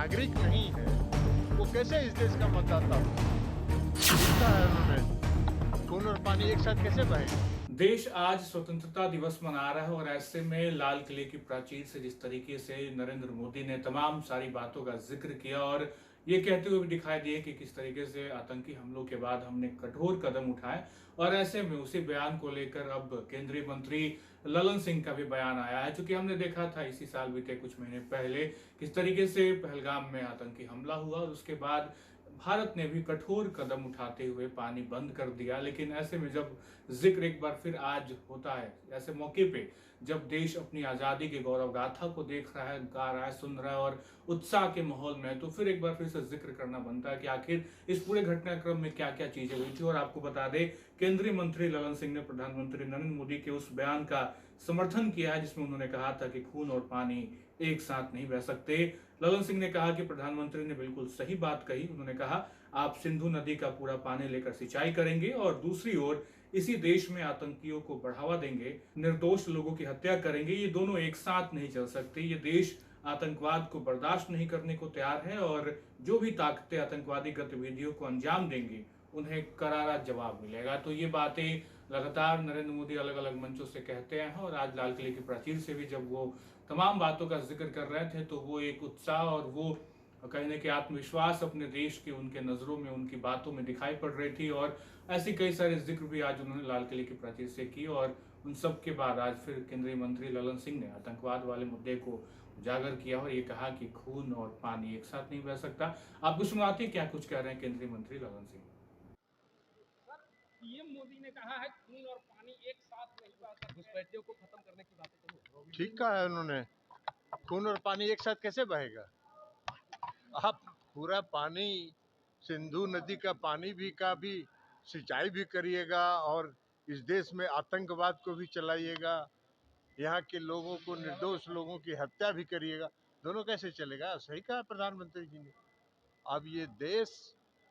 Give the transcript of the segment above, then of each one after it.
नागरिक नहीं है वो कैसे इस देश का मतदाता हो? लिखा है उन्होंने, खून और पानी एक साथ कैसे बहेगा? देश आज स्वतंत्रता दिवस मना रहा है और ऐसे में लाल किले की प्राचीर से जिस तरीके से नरेंद्र मोदी ने तमाम सारी बातों का जिक्र किया और ये कहते हुए भी दिखाई दिए कि किस तरीके से आतंकी हमलों के बाद हमने कठोर कदम उठाए और ऐसे में उसी बयान को लेकर अब केंद्रीय मंत्री ललन सिंह का भी बयान आया है। चूंकि हमने देखा था इसी साल बीते कुछ महीने पहले किस तरीके से पहलगाम में आतंकी हमला हुआ और उसके बाद भारत ने भी कठोर कदम उठाते हुए पानी बंद कर दिया। लेकिन ऐसे में जब जिक्र एक बार फिर आज होता है ऐसे मौके पे, जब देश अपनी आजादी के गौरव गाथा को देख रहा है, गा रहा है, सुन रहा है और उत्साह के माहौल में, तो फिर एक बार फिर से जिक्र करना बनता है कि आखिर इस पूरे घटनाक्रम में क्या क्या चीजें हुई थी। और आपको बता दें, केंद्रीय मंत्री ललन सिंह ने प्रधानमंत्री नरेंद्र मोदी के उस बयान का समर्थन किया है जिसमें उन्होंने कहा था कि खून और पानी एक साथ नहीं बह सकते। ललन सिंह ने कहा कि प्रधानमंत्री ने बिल्कुल सही बात कही। उन्होंने कहा आप सिंधु नदी का पूरा पानी लेकर सिंचाई करेंगे और दूसरी ओर इसी देश में आतंकियों को बढ़ावा देंगे, निर्दोष लोगों की हत्या करेंगे। ये दोनों एक साथ नहीं चल सकते। ये देश आतंकवाद को बर्दाश्त नहीं करने को तैयार है और जो भी ताकतें आतंकवादी गतिविधियों को अंजाम देंगी उन्हें करारा जवाब मिलेगा। तो ये बातें लगातार नरेंद्र मोदी अलग अलग मंचों से कहते हैं और आज लाल किले की प्राचीर से भी जब वो तमाम बातों का जिक्र कर रहे थे तो वो एक उत्साह और वो कहने के आत्मविश्वास अपने देश के उनके नजरों में, उनकी बातों में दिखाई पड़ रही थी। और ऐसी कई सारे जिक्र भी आज उन्होंने लाल किले की प्राचीर से की और उन सब के बाद आज फिर केंद्रीय मंत्री ललन सिंह ने आतंकवाद वाले मुद्दे को उजागर किया और ये कहा कि खून और पानी एक साथ नहीं बह सकता। आपको सुनाते क्या कुछ कह रहे हैं केंद्रीय मंत्री ललन सिंह। पीएम मोदी ने कहा है खून और पानी एक साथ नहीं बह सकते। घुसपैठियों को खत्म करने की बातें कही। ठीक कहा है उन्होंने, खून और पानी एक साथ कैसे बहेगा? आप पूरा पानी, सिंधु नदी का पानी का भी सिंचाई भी करिएगा और इस देश में आतंकवाद को भी चलाइएगा, यहाँ के लोगों को, निर्दोष लोगों की हत्या भी करिएगा, दोनों कैसे चलेगा? सही कहा प्रधानमंत्री जी ने। अब ये देश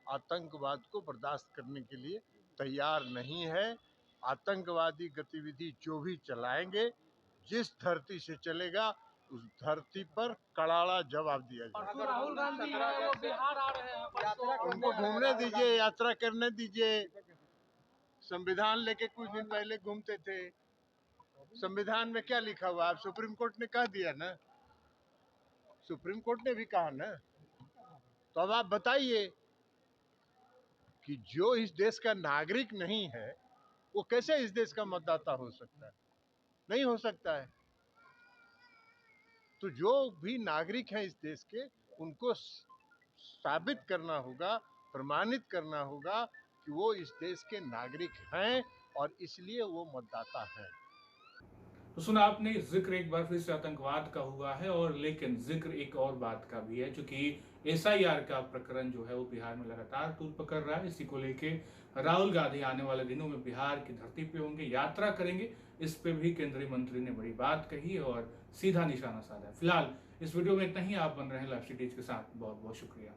आतंकवाद को बर्दाश्त करने के लिए तैयार नहीं है। आतंकवादी गतिविधि जो भी चलाएंगे, जिस धरती से चलेगा उस धरती पर करारा जवाब दिया जाएगा। राहुल गांधी है वो बिहार आ रहे हैं, उनको घूमने दीजिए, यात्रा करने दीजिए। संविधान लेके कुछ दिन पहले घूमते थे। संविधान में क्या लिखा हुआ? आप सुप्रीम कोर्ट ने कह दिया ना, सुप्रीम कोर्ट ने भी कहा ना। तो अब आप बताइए कि जो इस देश का नागरिक नहीं है वो कैसे इस देश का मतदाता हो सकता है? नहीं हो सकता है। तो जो भी नागरिक हैं इस देश के, उनको साबित करना होगा, प्रमाणित करना होगा कि वो इस देश के नागरिक हैं और इसलिए वो मतदाता हैं। तो सुना आपने, जिक्र एक बार फिर से आतंकवाद का हुआ है और लेकिन जिक्र एक और बात का भी है, क्योंकि एसआईआर का प्रकरण जो है वो बिहार में लगातार तूल पकड़ रहा है। इसी को लेके राहुल गांधी आने वाले दिनों में बिहार की धरती पे होंगे, यात्रा करेंगे। इस पे भी केंद्रीय मंत्री ने बड़ी बात कही और सीधा निशाना साधा। फिलहाल इस वीडियो में इतना ही। आप बन रहे हैं लाइव सिटीज के साथ। बहुत बहुत शुक्रिया।